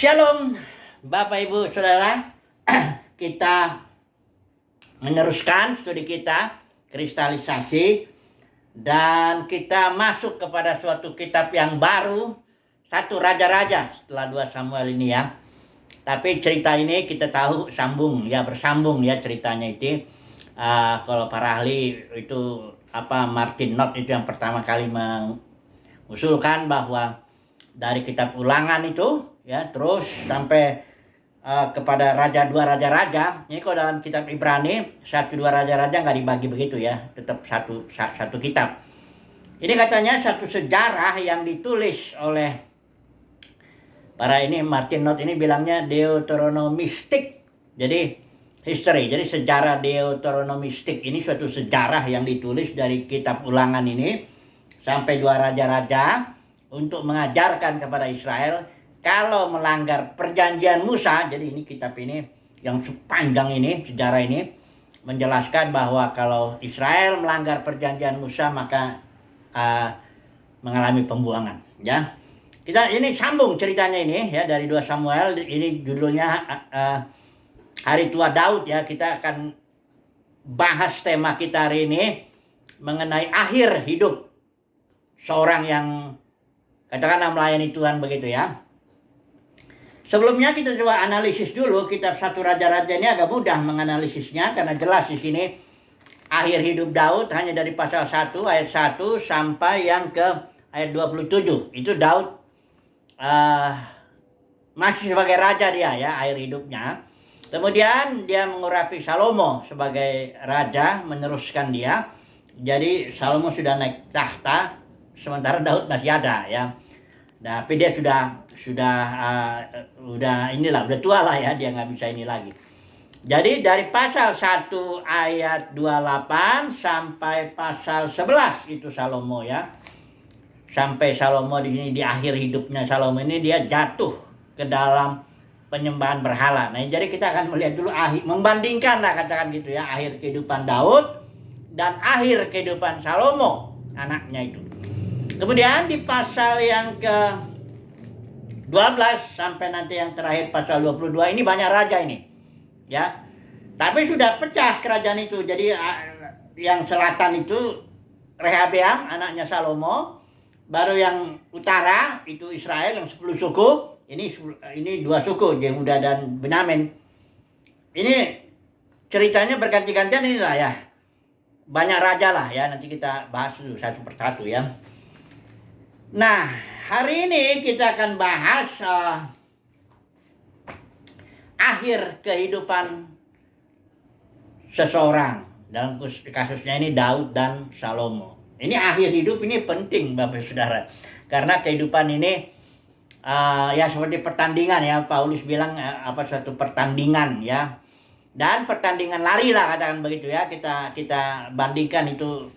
Shalom Bapak Ibu Saudara. Kita meneruskan studi kita kristalisasi dan kita masuk kepada suatu kitab yang baru, satu raja-raja setelah 2 Samuel ini ya. Tapi cerita ini kita tahu bersambung ya ceritanya itu. Kalau para ahli itu Martin Knott itu yang pertama kali mengusulkan bahwa dari kitab Ulangan itu ya terus sampai kepada dua raja-raja. Ini kalau dalam kitab Ibrani 1-2 raja-raja nggak dibagi begitu ya, tetap satu kitab. Ini katanya satu sejarah yang ditulis oleh Martin Knott ini bilangnya Deuteronomistik. Jadi history, jadi sejarah Deuteronomistik ini suatu sejarah yang ditulis dari kitab Ulangan ini sampai 2 raja-raja untuk mengajarkan kepada Israel kalau melanggar perjanjian Musa. Jadi ini kitab ini yang sepanjang ini, sejarah ini menjelaskan bahwa kalau Israel melanggar perjanjian Musa maka mengalami pembuangan ya. Kita ini sambung ceritanya ini ya dari 2 Samuel. Ini judulnya Hari Tua Daud ya. Kita akan bahas tema kita hari ini mengenai akhir hidup seorang yang katakanlah melayani Tuhan begitu ya. Sebelumnya kita coba analisis dulu kitab 1 Raja-Raja ini. Agak mudah menganalisisnya karena jelas di sini akhir hidup Daud hanya dari pasal 1 ayat 1 sampai yang ke ayat 27. Itu Daud masih sebagai raja dia ya akhir hidupnya. Kemudian dia mengurapi Salomo sebagai raja, meneruskan dia. Jadi Salomo sudah naik tahta sementara Daud masih ada ya. Nah, tapi dia sudah tua lah ya, dia nggak bisa ini lagi. Jadi dari pasal 1 ayat 28 sampai pasal 11 itu Salomo ya. Sampai Salomo di sini di akhir hidupnya Salomo ini dia jatuh ke dalam penyembahan berhala. Nah, jadi kita akan melihat dulu membandingkan lah katakan gitu ya, akhir kehidupan Daud dan akhir kehidupan Salomo anaknya itu. Kemudian di pasal yang ke 12 sampai nanti yang terakhir pasal 22 ini banyak raja ini. Ya. Tapi sudah pecah kerajaan itu. Jadi yang selatan itu Rehabeam anaknya Salomo, baru yang utara itu Israel yang 10 suku. Ini 2 suku, Yehuda dan Benyamin. Ini ceritanya berganti-gantian inilah ya. Banyak raja lah ya, nanti kita bahas dulu satu persatu ya. Nah, hari ini kita akan bahas akhir kehidupan seseorang. Dalam kasusnya ini Daud dan Salomo. Ini akhir hidup ini penting Bapak Saudara. Karena kehidupan ini ya seperti pertandingan ya. Paulus bilang suatu pertandingan ya. Dan pertandingan lari lah katakan begitu ya. Kita bandingkan itu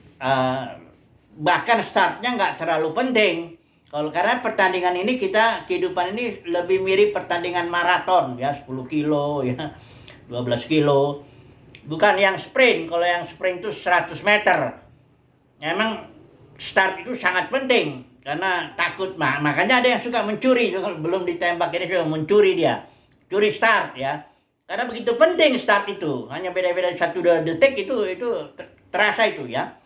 bahkan startnya nggak terlalu penting. Karena pertandingan ini kehidupan ini lebih mirip pertandingan maraton ya, 10 kilo ya, 12 kilo. Bukan yang sprint. Kalau yang sprint itu 100 meter. Memang start itu sangat penting karena takut makanya ada yang suka mencuri, belum ditembak ini sudah mencuri dia. Curi start ya. Karena begitu penting start itu. Hanya beda-beda 1-2 detik itu terasa itu ya.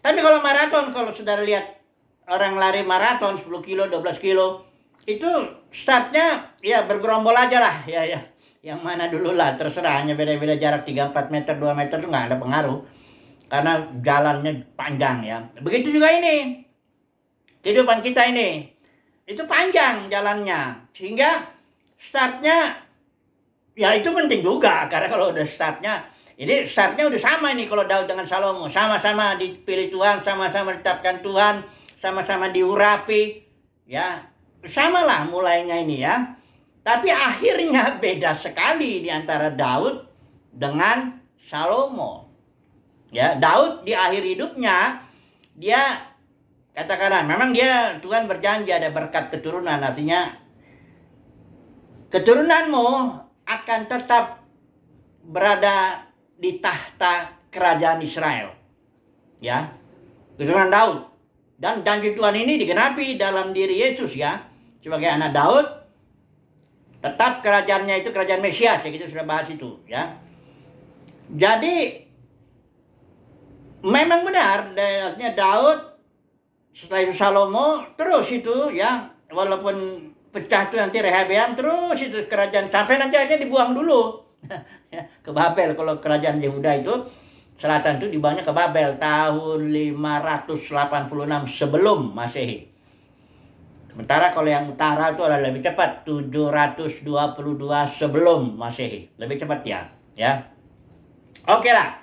Tapi kalau maraton, kalau saudara lihat orang lari maraton 10 kilo, 12 kilo, itu startnya ya bergerombol aja lah ya. Yang mana dulu lah, terserah, hanya beda-beda jarak 3-4 meter, 2 meter itu nggak ada pengaruh. Karena jalannya panjang ya. Begitu juga ini. Kehidupan kita ini. Itu panjang jalannya. Sehingga startnya ya itu penting juga. Karena kalau udah startnya udah sama ini kalau Daud dengan Salomo. Sama-sama dipilih Tuhan, sama-sama ditetapkan Tuhan, sama-sama diurapi. Ya, samalah mulainya ini ya. Tapi akhirnya beda sekali di antara Daud dengan Salomo. Ya, Daud di akhir hidupnya dia katakanlah memang Tuhan berjanji ada berkat keturunan, artinya keturunanmu akan tetap berada di tahta kerajaan Israel. Ya. Keturunan Daud. Dan janji Tuhan ini digenapi dalam diri Yesus ya. Sebagai anak Daud, Tetap kerajaannya itu kerajaan Mesias, ya kita sudah bahas itu ya. Jadi memang benar, artinya Daud setelah itu Salomo terus itu ya, walaupun pecah itu nanti Rehabeam terus itu kerajaan sampai nanti akhirnya dibuang dulu ya, ke Babel. Kalau kerajaan Yehuda itu selatan itu dibuangnya ke Babel tahun 586 sebelum Masehi. Sementara kalau yang utara itu adalah lebih cepat 722 sebelum Masehi, lebih cepat ya. Oke lah.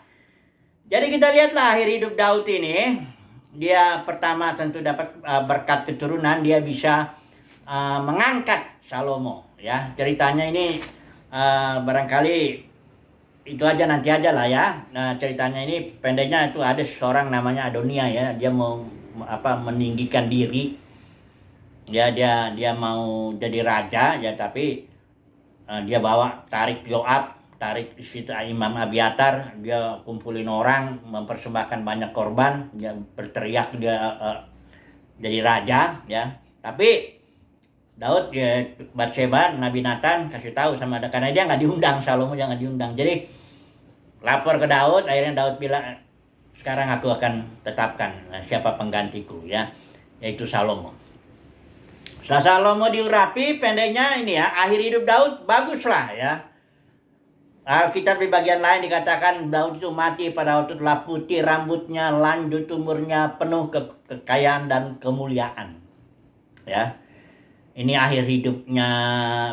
Jadi kita lihatlah akhir hidup Daud ini. Dia pertama tentu dapat berkat keturunan, dia bisa mengangkat Salomo ya. Ceritanya ini barangkali itu aja nanti aja lah ya. Nah, ceritanya ini pendeknya itu ada seorang namanya Adonia ya. Dia mau meninggikan diri. Ya, dia mau jadi raja ya, tapi dia tarik Yoab, tarik situ Imam Abiatar, dia kumpulin orang, mempersembahkan banyak korban, dia berteriak dia jadi raja ya. Tapi Daud ya, Batseba, Nabi Nathan kasih tahu sama dia, karena dia nggak diundang, Salomo jangan diundang. Jadi lapor ke Daud, akhirnya Daud bilang, sekarang aku akan tetapkan siapa penggantiku ya, yaitu Salomo. Setelah Salomo diurapi, pendeknya ini ya, akhir hidup Daud baguslah ya. Alkitab di bagian lain dikatakan Daud itu mati pada waktu telah putih rambutnya, lanjut umurnya, penuh kekayaan dan kemuliaan. Ya, ini akhir hidupnya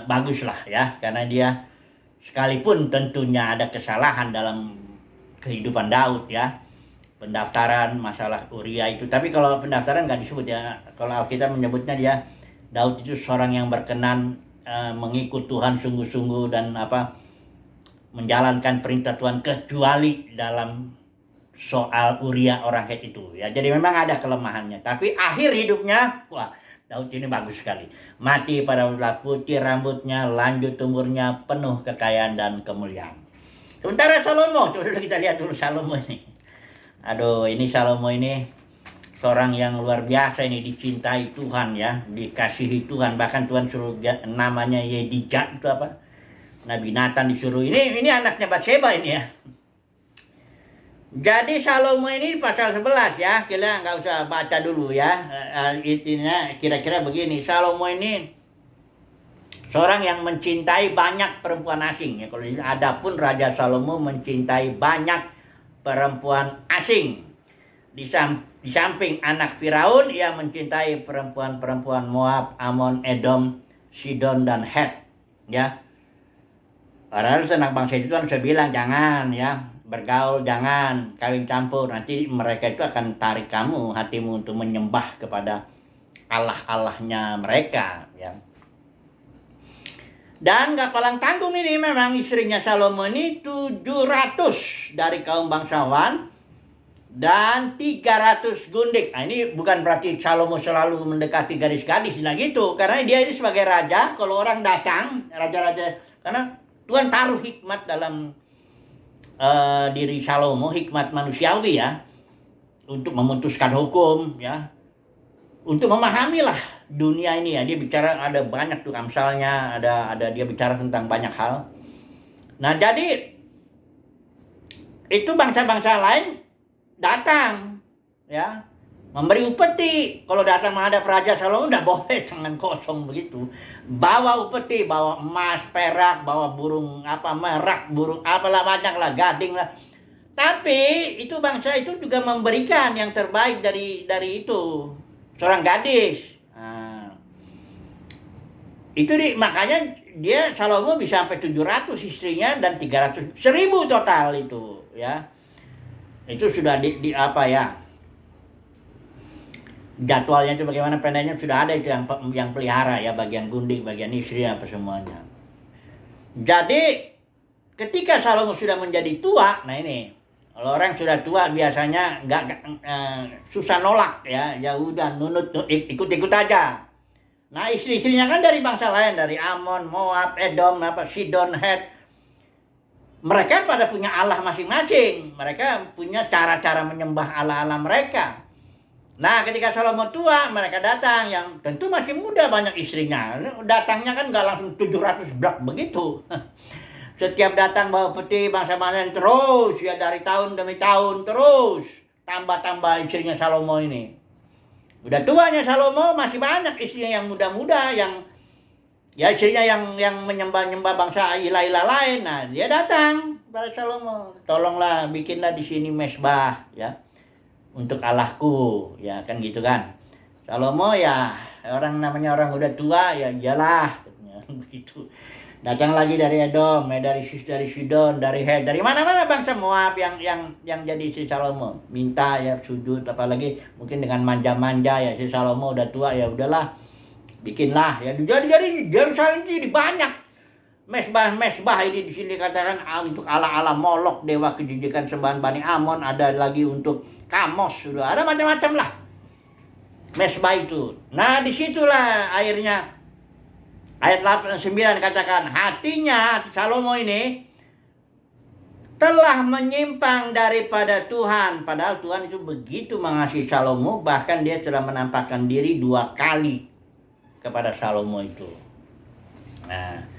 baguslah ya, karena dia sekalipun tentunya ada kesalahan dalam kehidupan Daud ya. Pendaftaran masalah Uria itu, tapi kalau pendaftaran nggak disebut ya. Kalau Alkitab menyebutnya dia Daud itu seorang yang berkenan mengikut Tuhan sungguh-sungguh dan menjalankan perintah Tuhan kecuali dalam soal Uria orang Het itu ya. Jadi memang ada kelemahannya, tapi akhir hidupnya wah, Daud ini bagus sekali. Mati pada waktu putih rambutnya, lanjut umurnya, penuh kekayaan dan kemuliaan. Sementara Salomo, coba kita lihat dulu Salomo ini. Aduh, ini Salomo ini seorang yang luar biasa, ini dicintai Tuhan ya, dikasihi Tuhan. Bahkan Tuhan suruh namanya Yedija itu apa? Nabi Nathan disuruh. Ini anaknya Batseba ini ya. Jadi Salomo ini pasal 11 ya. Kita nggak usah baca dulu ya. Intinya kira-kira begini. Salomo ini seorang yang mencintai banyak perempuan asing ya. Kalau ada pun Raja Salomo mencintai banyak perempuan asing. Di samping anak Firaun, ia mencintai perempuan-perempuan Moab, Amon, Edom, Sidon, dan Het. Ya, padahal anak bangsa itu kan saya bilang jangan ya, bergaul jangan, kawin campur. Nanti mereka itu akan tarik hatimu untuk menyembah kepada Allah-Allahnya mereka. Ya. Dan gak palang tanggung ini memang istrinya Salomo ini 700 dari kaum bangsawan dan 300 gundik. Nah, ini bukan berarti Salomo selalu mendekati gadis-gadis nah gitu, karena dia ini sebagai raja. Kalau orang datang, raja-raja, karena Tuhan taruh hikmat dalam diri Salomo, hikmat manusiawi ya, untuk memutuskan hukum ya, untuk memahami lah dunia ini ya. Dia bicara ada banyak tuh amsalnya, ada dia bicara tentang banyak hal. Nah, jadi itu bangsa-bangsa lain datang ya, memberi upeti. Kalau datang menghadap Raja Salomo udah boleh tangan kosong begitu. Bawa upeti, bawa emas, perak, bawa burung merak, burung apalah banyak lah, gading lah. Tapi itu bangsa itu juga memberikan yang terbaik dari itu seorang gadis. Nah, itu makanya dia Salomo bisa sampai 700 istrinya dan 300, 1000 total itu ya. Itu sudah jadwalnya itu bagaimana, pendeknya sudah ada itu yang pelihara ya, bagian gundik, bagian istri apa semuanya. Jadi ketika Salomo sudah menjadi tua, nah ini kalau orang sudah tua biasanya susah nolak ya, ya udah nunut ikut aja. Nah, istri-istrinya kan dari bangsa lain, dari Amon, Moab, Edom, Sidon, Het. Mereka pada punya Allah masing-masing. Mereka punya cara-cara menyembah Allah-Allah mereka. Nah, ketika Salomo tua, mereka datang yang tentu masih muda, banyak istrinya. Datangnya kan nggak langsung 700 blak begitu. Setiap datang bawa peti bangsa-bangsa terus ya, dari tahun demi tahun terus tambah-tambah istrinya Salomo ini. Udah tuanya Salomo, masih banyak istrinya yang muda-muda, yang ya istrinya yang menyembah-nyembah bangsa ilah-ilah lain. Nah, dia datang pada Salomo, tolonglah bikinlah di sini mesbah ya untuk Allahku, ya kan gitu kan. Salomo ya orang namanya orang udah tua ya iyalah begitu. Datang lagi dari Edom, dari Sidon, dari Het, dari mana-mana bangsa Moab yang jadi si Salomo. Minta ya sujud, apalagi mungkin dengan manja-manja ya, si Salomo udah tua ya udahlah bikinlah ya. Jadi Yerusalem ini banyak mesbah ini, di sini katakan untuk ala-ala Molok, dewa kejijikan sembahan Bani Amon, ada lagi untuk Kamos, sudah ada macam-macam lah mesbah itu. Nah, disitulah akhirnya ayat 9 katakan, hatinya Salomo ini telah menyimpang daripada Tuhan. Padahal Tuhan itu begitu mengasihi Salomo, bahkan dia telah menampakkan diri 2 kali kepada Salomo itu. Nah,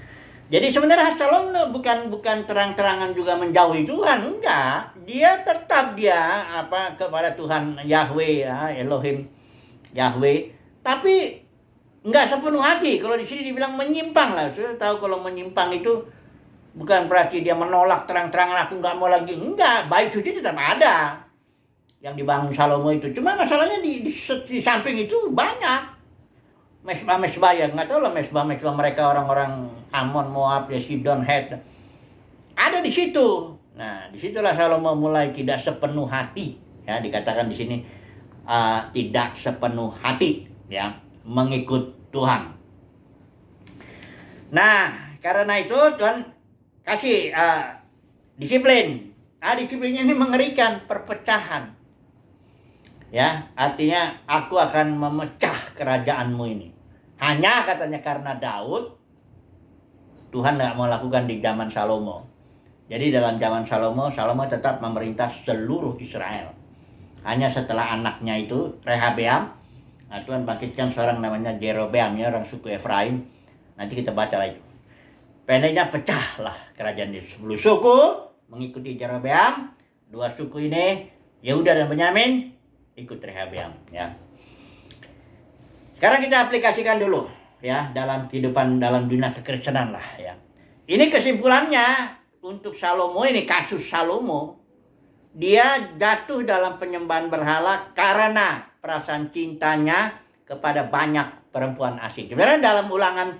jadi sebenarnya Salomo bukan terang-terangan juga menjauhi Tuhan, enggak. Dia tetap kepada Tuhan Yahweh ya, Elohim Yahweh, tapi enggak sepenuh hati. Kalau di sini dibilang menyimpang lah. Sudah tahu kalau menyimpang itu bukan berarti dia menolak terang-terangan, aku enggak mau lagi. Enggak, bait suci tetap ada yang dibangun Salomo itu. Cuma masalahnya di samping itu banyak mesbah ya, nggak tahu lah mesbah mereka orang-orang Amon, Moab, ya, Sidon, Het. Ada di situ. Nah, disitulah Salomo mulai tidak sepenuh hati. Ya, dikatakan di sini tidak sepenuh hati ya mengikut Tuhan. Nah, karena itu Tuhan kasih disiplin. Disiplinnya ini mengerikan, perpecahan. Ya, artinya aku akan memecah kerajaanmu ini. Hanya katanya karena Daud, Tuhan nggak mau lakukan di zaman Salomo. Jadi dalam zaman Salomo tetap memerintah seluruh Israel. Hanya setelah anaknya itu Rehabeam, nah Tuhan bangkitkan seorang namanya Jerobeam, ya, orang suku Efraim. Nanti kita baca lah itu. Pendeknya pecahlah kerajaan di 10 suku mengikuti Jerobeam. 2 suku ini Yehuda dan Benyamin ikut Rehabeam ya. Sekarang kita aplikasikan dulu ya dalam kehidupan, dalam dunia kekristenan lah ya. Ini kesimpulannya untuk Salomo ini, kasus Salomo. Dia jatuh dalam penyembahan berhala karena perasaan cintanya kepada banyak perempuan asing. Sebenarnya dalam Ulangan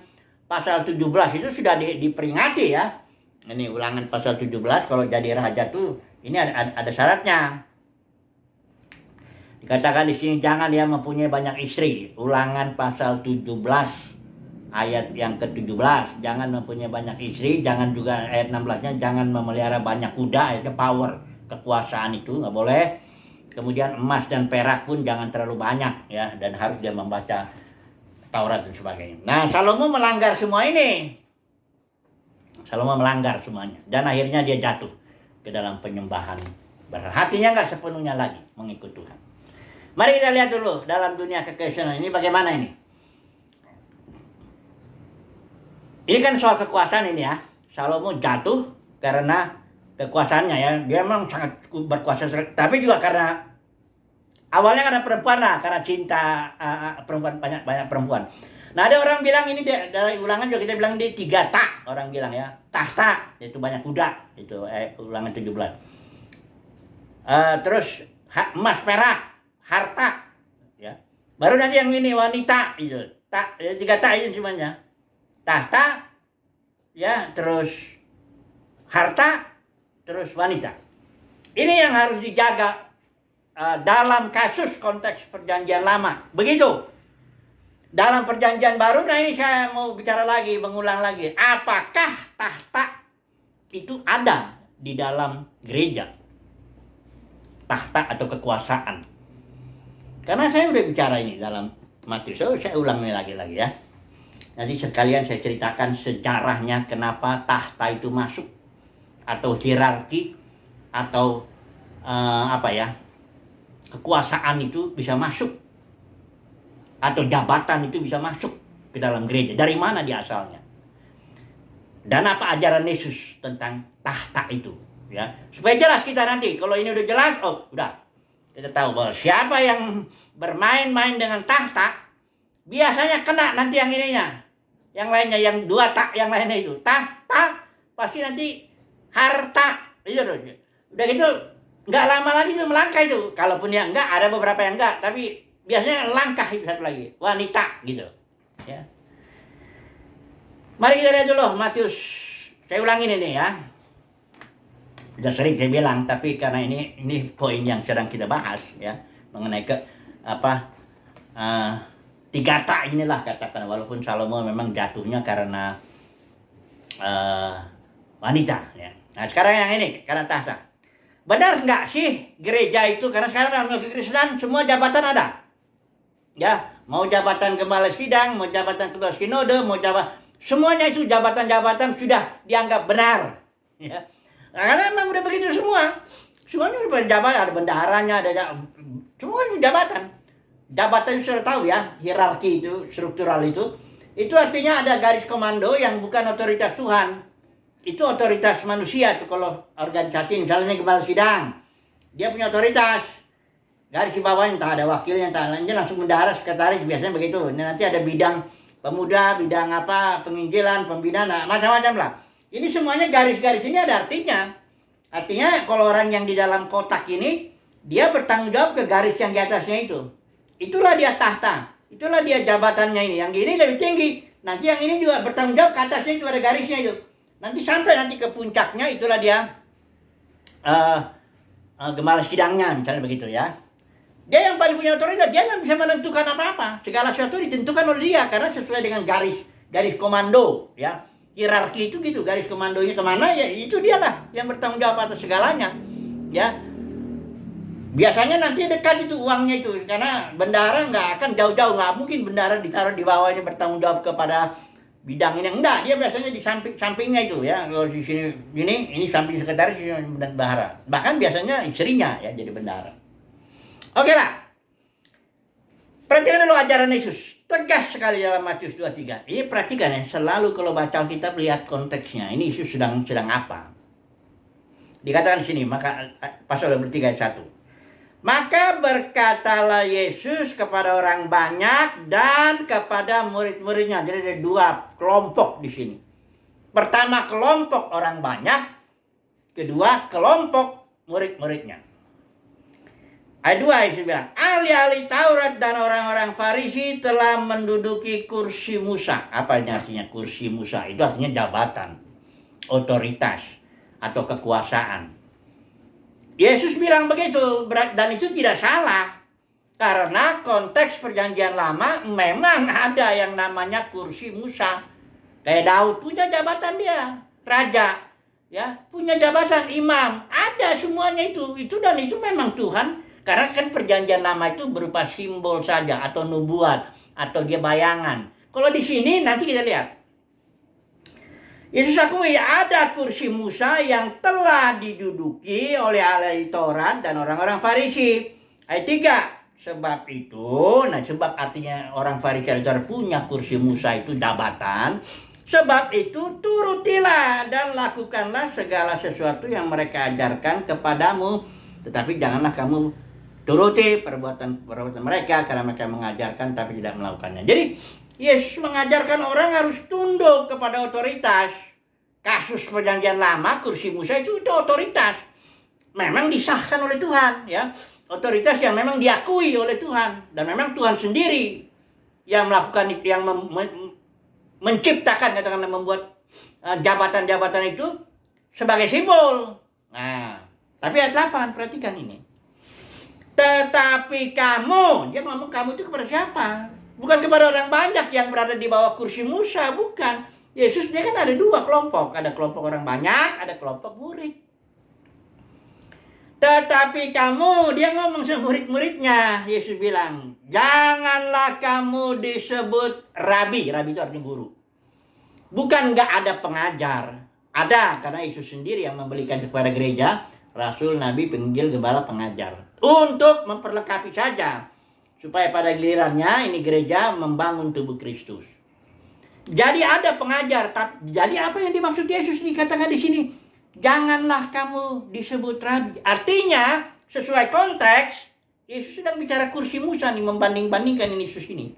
pasal 17 itu sudah diperingati ya. Ini Ulangan pasal 17, kalau jadi raja tuh ini ada syaratnya. Dikatakan di sini jangan dia mempunyai banyak istri. Ulangan pasal 17 ayat yang ke-17, jangan mempunyai banyak istri. Jangan juga ayat 16-nya jangan memelihara banyak kuda, ayatnya power, kekuasaan itu nggak boleh. Kemudian emas dan perak pun jangan terlalu banyak ya, dan harus dia membaca Taurat dan sebagainya. Nah, Salomo melanggar semua ini. Salomo melanggar semuanya dan akhirnya dia jatuh ke dalam penyembahan berhala. Hatinya nggak sepenuhnya lagi mengikut Tuhan. Mari kita lihat dulu dalam dunia kekristenan ini bagaimana ini. Ini kan soal kekuasaan ini ya. Salomo jatuh karena kekuasaannya ya. Dia memang sangat berkuasa, tapi juga karena awalnya karena perempuan lah, karena cinta perempuan, banyak perempuan. Nah, ada orang bilang ini dari Ulangan juga kita bilang di 3 tak, orang bilang ya. Tahta, yaitu banyak kuda, itu Ulangan 17. Terus emas perak, harta ya. Baru nanti yang ini wanita itu. Tak, 3 tak itu semuanya. Tahta ya, terus harta, terus wanita. Ini yang harus dijaga dalam kasus konteks perjanjian lama. Begitu. Dalam perjanjian baru, nah ini saya mau bicara lagi, mengulang lagi. Apakah tahta itu ada di dalam gereja? Tahta atau kekuasaan. Karena saya udah bicara ini dalam Matius. Saya ulang ini lagi ya. Nanti sekalian saya ceritakan sejarahnya kenapa tahta itu masuk. Atau hierarki. Atau kekuasaan itu bisa masuk, atau jabatan itu bisa masuk ke dalam gereja. Dari mana dia asalnya? Dan apa ajaran Yesus tentang tahta itu, ya. Supaya jelas kita nanti, kalau ini udah jelas, oh udah, kita tahu bahwa siapa yang bermain-main dengan tahta, biasanya kena nanti yang ininya. Yang lainnya, yang dua tak, yang lainnya itu. Tahta, pasti nanti harta. Udah gitu, nggak lama lagi itu melangkah itu. Kalaupun yang enggak, ada beberapa yang enggak, tapi biasanya langkah itu satu lagi. Wanita, gitu. Ya. Mari kita lihat dulu Matius. Saya ulangin ini ya. Sudah sering saya bilang, tapi karena ini poin yang sedang kita bahas ya, mengenai tiga tak inilah katakan, walaupun Salomo memang jatuhnya karena wanita ya. Nah sekarang yang ini karena tahta. Benar nggak sih gereja itu, karena sekarang dalam kekristenan semua jabatan ada ya, mau jabatan gembala sidang, mau jabatan ketua sinode, mau jabatan, semuanya itu jabatan-jabatan sudah dianggap benar ya. Nah, karena memang udah begitu semuanya udah jabatan, ada bendaharanya, ada semua itu jabatan. Jabatan itu sudah tahu ya, hierarki itu, struktural itu artinya ada garis komando yang bukan otoritas Tuhan. Itu otoritas manusia tuh. Kalau organisasi misalnya gembala sidang, dia punya otoritas. Garis di bawahnya entah ada wakilnya, entah lainnya, langsung bendahara, sekretaris, biasanya begitu. Nanti ada bidang pemuda, bidang penginjilan, pembinaan, macam-macam lah. Ini semuanya garis-garis ini ada artinya. Artinya kalau orang yang di dalam kotak ini, dia bertanggung jawab ke garis yang di atasnya itu. Itulah dia tahta, itulah dia jabatannya ini. Yang ini lebih tinggi, nanti yang ini juga bertanggung jawab ke atasnya itu, ada garisnya itu. Nanti sampai nanti ke puncaknya, itulah dia gembala sidangnya, misalnya begitu ya. Dia yang paling punya otoritas, dia yang bisa menentukan apa-apa. Segala sesuatu ditentukan oleh dia, karena sesuai dengan garis komando ya. Hierarki itu gitu, garis komandonya kemana ya, itu dialah yang bertanggung jawab atas segalanya ya. Biasanya nanti dekat itu uangnya itu, karena bendahara nggak akan jauh-jauh, nggak mungkin bendahara ditaruh di bawahnya bertanggung jawab kepada bidang ini, enggak, dia biasanya di sampingnya itu ya. Kalau di sini ini samping sekretaris, ini bendahara, bahkan biasanya istrinya ya jadi bendahara. Oke lah, perhatikan dulu ajaran Yesus, tegas sekali dalam Matius 23. Ini perhatikan ya, selalu kalau baca Alkitab lihat konteksnya, ini Yesus sedang apa. Dikatakan di sini, maka pasal 23 ayat 1. Maka berkatalah Yesus kepada orang banyak dan kepada murid-muridnya. Jadi ada dua kelompok di sini. Pertama kelompok orang banyak, kedua kelompok murid-muridnya. Ayat 2 Yesus bilang, ahli-ahli Taurat dan orang-orang Farisi telah menduduki kursi Musa. Apa artinya kursi Musa? Itu artinya jabatan, otoritas, atau kekuasaan. Yesus bilang begitu, dan itu tidak salah. Karena konteks perjanjian lama memang ada yang namanya kursi Musa. Kayak Daud punya jabatan dia, raja, ya, punya jabatan imam, ada semuanya itu dan itu memang Tuhan. Karena kan perjanjian lama itu berupa simbol saja, atau nubuat, atau dia bayangan. Kalau di sini nanti kita lihat, Yesus akui ada kursi Musa yang telah diduduki oleh ahli Taurat dan orang-orang Farisi. Ayat 3. Sebab itu, sebab artinya orang Farisi ahli Taurat punya kursi Musa itu jabatan. Sebab itu turutilah dan lakukanlah segala sesuatu yang mereka ajarkan kepadamu. Tetapi janganlah kamu turuti perbuatan mereka, karena mereka mengajarkan tapi tidak melakukannya. Jadi Yesus mengajarkan orang harus tunduk kepada otoritas. Kasus perjanjian lama, kursi Musa itu otoritas. Memang disahkan oleh Tuhan ya. Otoritas yang memang diakui oleh Tuhan. Dan memang Tuhan sendiri yang melakukan itu, yang menciptakan, katakanlah membuat jabatan-jabatan itu sebagai simbol. Nah, tapi ayat 8, perhatikan ini. Tetapi kamu, dia ngomong kamu itu kepada siapa? Bukan kepada orang banyak yang berada di bawah kursi Musa, bukan. Yesus dia kan ada dua kelompok. Ada kelompok orang banyak, ada kelompok murid. Tetapi kamu, dia ngomong sama murid-muridnya. Yesus bilang, janganlah kamu disebut rabi. Rabi itu artinya guru. Bukan nggak ada pengajar. Ada, karena Yesus sendiri yang memberikan kepada gereja rasul, nabi, penginjil, gembala, pengajar. untuk memperlengkapi saja, supaya pada gilirannya ini gereja membangun tubuh Kristus. Jadi ada pengajar. Jadi apa yang dimaksud Yesus dikatakan di sini? Janganlah kamu disebut rabi. Artinya sesuai konteks, Yesus sedang bicara kursi Musa nih, membanding-bandingkan ini Yesus ini.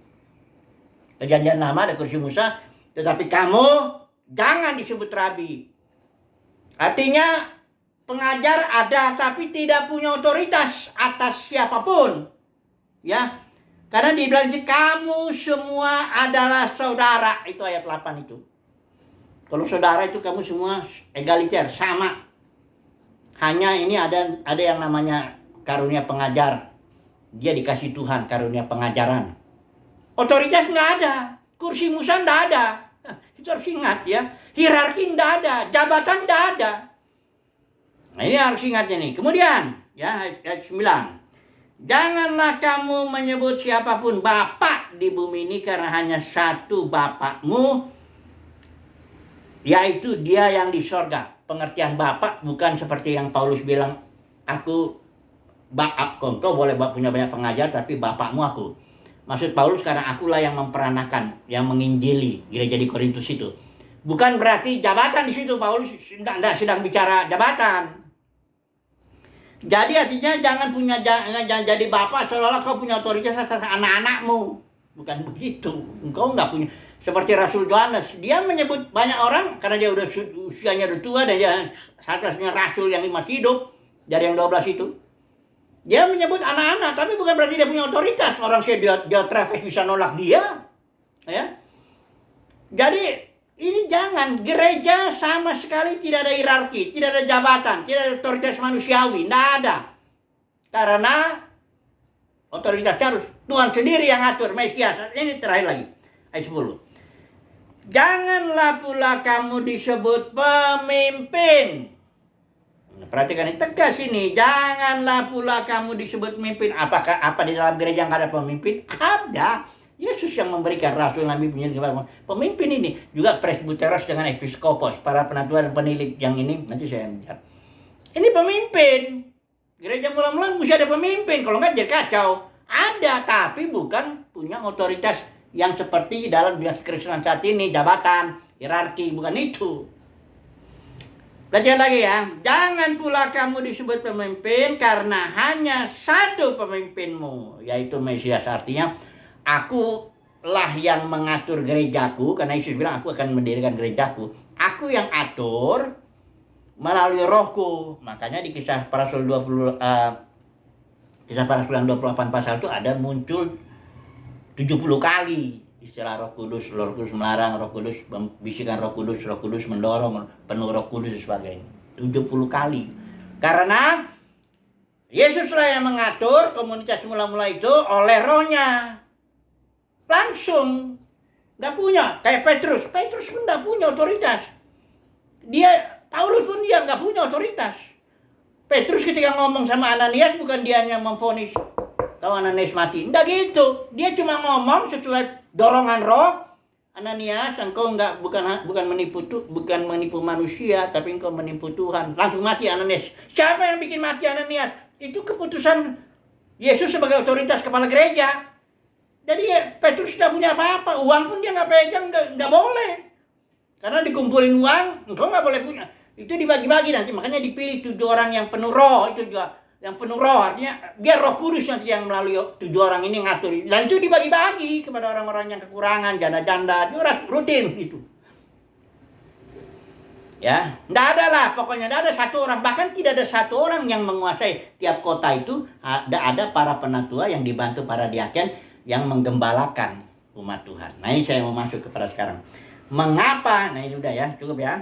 Perjanjian lama ada kursi Musa, tetapi kamu jangan disebut rabi. Artinya pengajar ada tapi tidak punya otoritas atas siapapun. Ya. Karena dibilang kamu semua adalah saudara. Itu ayat 8 itu. Kalau saudara itu kamu semua egaliter, sama. Hanya ini ada yang namanya karunia pengajar. Dia dikasih Tuhan karunia pengajaran. Otoritas nggak ada. Kursi Musa nggak ada. Itu harus ingat ya. Hierarki nggak ada. Jabatan nggak ada. Nah ini harus ingatnya nih. Kemudian ya ayat 9. Janganlah kamu menyebut siapapun Bapak di bumi ini, karena hanya satu Bapakmu, yaitu Dia yang di sorga. Pengertian Bapak bukan seperti yang Paulus bilang, engkau boleh punya banyak pengajar, tapi Bapakmu aku. Maksud Paulus karena akulah yang memperanakan, yang menginjili gereja di Korintus itu. Bukan berarti jabatan di situ. Paulus tidak sedang bicara jabatan. Jadi artinya jangan jadi bapak seolah-olah kau punya otoritas atas anak-anakmu. Bukan begitu. Engkau enggak punya. Seperti Rasul Yohanes, dia menyebut banyak orang karena dia usianya udah tua dan dia satu-satunya rasul yang masih hidup dari yang 12 itu. Dia menyebut anak-anak, tapi bukan berarti dia punya otoritas. Orang dia traffic bisa nolak dia. Ya. Jadi ini jangan, gereja sama sekali tidak ada hierarki, tidak ada jabatan, tidak ada otoritas manusiawi, tidak ada. Karena otoritasnya harus Tuhan sendiri yang atur, Mesias. Ini terakhir lagi, ayat 10. Janganlah pula kamu disebut pemimpin. Perhatikan ini tegas ini, janganlah pula kamu disebut pemimpin. Apa di dalam gereja nggak ada pemimpin? Ada. Yesus yang memberikan rasul, nabi, pemimpin ini juga presbyteros dengan episkopos, para penatua dan penilik yang ini nanti saya bicara. Ini pemimpin. Gereja mula-mula mesti ada pemimpin, kalau nggak jadi kacau. Ada, tapi bukan punya otoritas yang seperti dalam dunia Kristen saat ini, jabatan, hierarki, bukan itu. Belajar lagi ya. Jangan pula kamu disebut pemimpin karena hanya satu pemimpinmu, yaitu Mesias. Artinya akulah yang mengatur gerejaku, karena Yesus bilang aku akan mendirikan gerejaku. Aku yang atur melalui rohku. Makanya di kisah para rasul 28 pasal itu ada muncul 70 kali istilah Roh Kudus melarang, Roh Kudus bisikan, Roh Kudus mendorong, penuh Roh Kudus dan sebagainya. 70 kali. Karena Yesuslah yang mengatur komunitas mula-mula itu oleh rohnya. Langsung. Nggak punya. Kayak Petrus pun nggak punya otoritas. Paulus pun dia nggak punya otoritas. Petrus ketika ngomong sama Ananias, bukan dia yang memvonis kalau Ananias mati. Nggak gitu. Dia cuma ngomong sesuai dorongan roh. Ananias, engkau bukan menipu manusia, tapi engkau menipu Tuhan. Langsung mati Ananias. Siapa yang bikin mati Ananias? Itu keputusan Yesus sebagai otoritas kepala gereja. Jadi Petrus tidak punya apa-apa. Uang pun dia nggak pegang, nggak boleh. Karena dikumpulin uang, engkau nggak boleh punya. Itu dibagi-bagi nanti. Makanya dipilih 7 orang yang penuh roh. Itu juga yang penuh roh. Artinya biar Roh Kudus nanti yang melalui 7 orang ini ngatur. Dan itu dibagi-bagi kepada orang-orang yang kekurangan, janda-janda. Itu rutin itu. Ya, nggak ada lah. Pokoknya nggak ada satu orang. Bahkan tidak ada satu orang yang menguasai tiap kota itu. Ada para penatua yang dibantu para diaken yang menggembalakan umat Tuhan. Nah ini saya mau masuk kepada sekarang. Mengapa? Nah ini udah ya, cukup ya.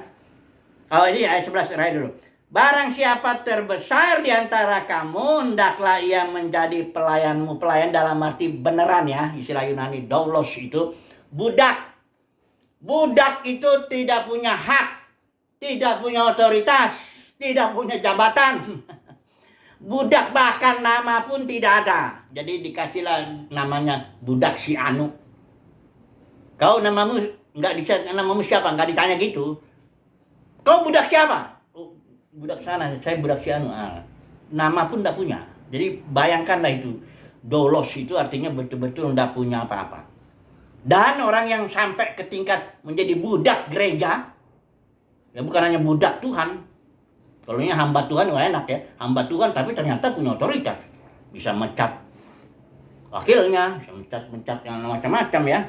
Oh ini ayat 11 terakhir dulu. Barang siapa terbesar di antara kamu, hendaklah ia menjadi pelayanmu. Pelayan dalam arti beneran ya, istilah Yunani doulos itu budak. Budak itu tidak punya hak, tidak punya otoritas, tidak punya jabatan. Budak bahkan nama pun tidak ada. Jadi dikasihlah namanya budak si Anu. Kau namamu namamu siapa? Nggak ditanya gitu. Kau budak siapa? Oh, budak sana. Saya budak si Anu. Nama pun tidak punya. Jadi bayangkanlah itu. Doulos itu artinya betul-betul tidak punya apa-apa. Dan orang yang sampai ke tingkat menjadi budak gereja, ya bukan hanya budak Tuhan. Kalau ini hamba Tuhan, wah enak ya. Hamba Tuhan tapi ternyata punya otoritas. Bisa mencat wakilnya, bisa mencat yang macam-macam ya.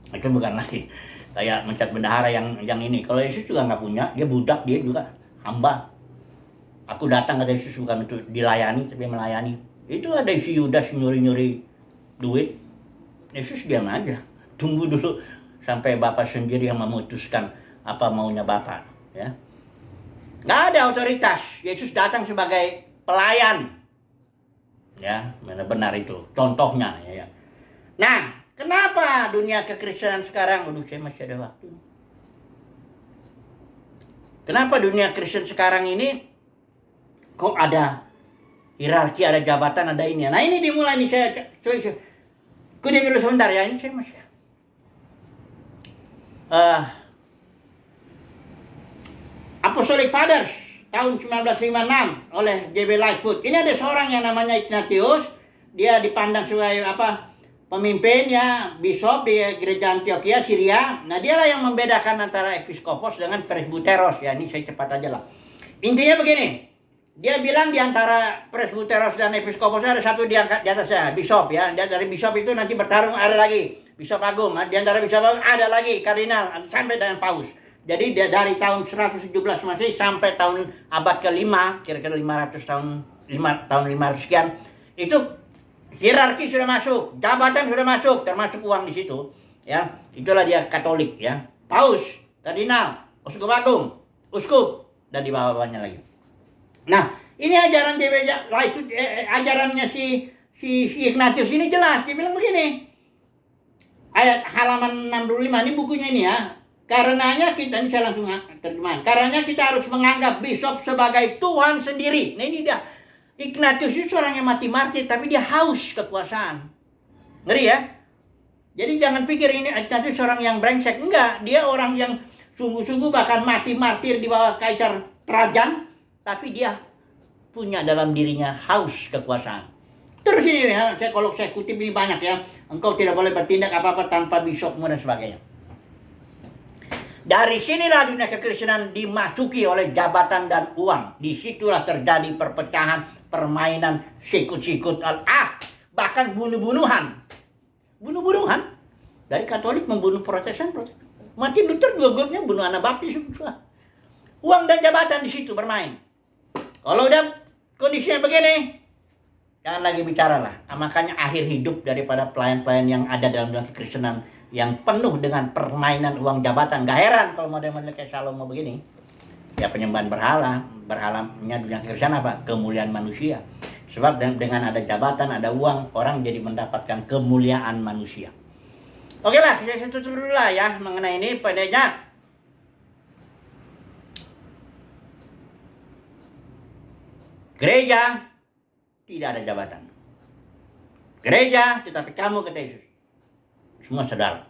Itu bukan lagi kayak mencat bendahara yang ini. Kalau Yesus juga nggak punya, dia budak, dia juga hamba. Aku datang ke Yesus bukan untuk dilayani, tapi melayani. Itu ada si Yudas nyuri-nyuri duit. Yesus diam aja. Tunggu dulu sampai Bapak sendiri yang memutuskan apa maunya Bapak. Ya. Nggak ada otoritas. Yesus datang sebagai pelayan. Ya, benar-benar itu. Contohnya. Ya. Nah, kenapa dunia kekristenan sekarang? Aduh, saya masih ada waktu. Kenapa dunia Kristen sekarang ini kok ada hierarki, ada jabatan, ada ini. Nah ini dimulai nih saya kutip dulu sebentar ya, ini saya masih Apostolic Fathers tahun 1956 oleh J.B. Lightfoot. Ini ada seorang yang namanya Ignatius, dia dipandang sebagai pemimpin ya, bishop di gereja Antioquia, Syria. Nah dialah yang membedakan antara episkopos dengan presbyteros ya. Ini saya cepat aja lah. Intinya begini. Dia bilang di antara presbyteros dan episkopos ada satu di atasnya, bishop ya. Dia dari bishop itu nanti bertarung ada lagi bishop agung. Di antara bishop agung ada lagi kardinal sampai dengan paus. Jadi dia dari tahun 117 Masehi sampai tahun abad ke-5, kira-kira 500 tahun 500 sekian, itu hierarki sudah masuk, jabatan sudah masuk, termasuk uang di situ ya. Itulah dia Katolik ya. Paus, kardinal, uskup agung, uskup dan di bawah-bawahnya lagi. Nah, ini ajaran ajarannya si Ignatius ini jelas. Dia bilang begini. Ayat halaman 65 ini bukunya ini ya. Karenanya kita, ini saya langsung terjemahan. Karenanya kita harus menganggap bishop sebagai Tuhan sendiri. Nah ini dia. Ignatius itu seorang yang mati martir, tapi dia haus kekuasaan. Ngeri ya? Jadi jangan pikir ini Ignatius seorang yang brengsek. Enggak, dia orang yang sungguh-sungguh bahkan mati martir di bawah Kaisar Trajan. Tapi dia punya dalam dirinya haus kekuasaan. Terus ini ya, kalau saya kutip ini banyak ya. Engkau tidak boleh bertindak apa-apa tanpa bishopmu dan sebagainya. Dari sinilah dunia kekristenan dimasuki oleh jabatan dan uang. Disitulah terjadi perpecahan, permainan, sikut-sikut, bahkan bunuh-bunuhan. Bunuh-bunuhan. Dari Katolik membunuh Protestan. Martin Luther juga grupnya bunuh Anabaptis. Uang dan jabatan di situ bermain. Kalau udah kondisinya begini, jangan lagi bicara lah. Makanya akhir hidup daripada pelayan-pelayan yang ada dalam dunia kekristenan yang penuh dengan permainan uang jabatan. Gak heran kalau model-model kayak Salomo begini. Ya penyembahan berhala. Berhalanya dunia kekristenan apa? Kemuliaan manusia. Sebab dengan ada jabatan, ada uang, orang jadi mendapatkan kemuliaan manusia. Oke lah, saya tutup dulu lah ya mengenai ini. Padanya gereja tidak ada jabatan. Gereja tetapi kamu kata Yesus. Semua saudara.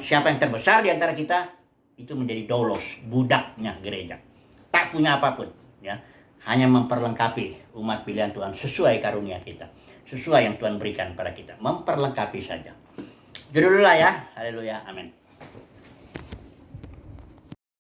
Siapa yang terbesar di antara kita itu menjadi doulos, budaknya gereja. Tak punya apapun, ya. Hanya memperlengkapi umat pilihan Tuhan sesuai karunia kita. Sesuai yang Tuhan berikan pada kita. Memperlengkapi saja. Judul dulu lah ya. Haleluya. Amin.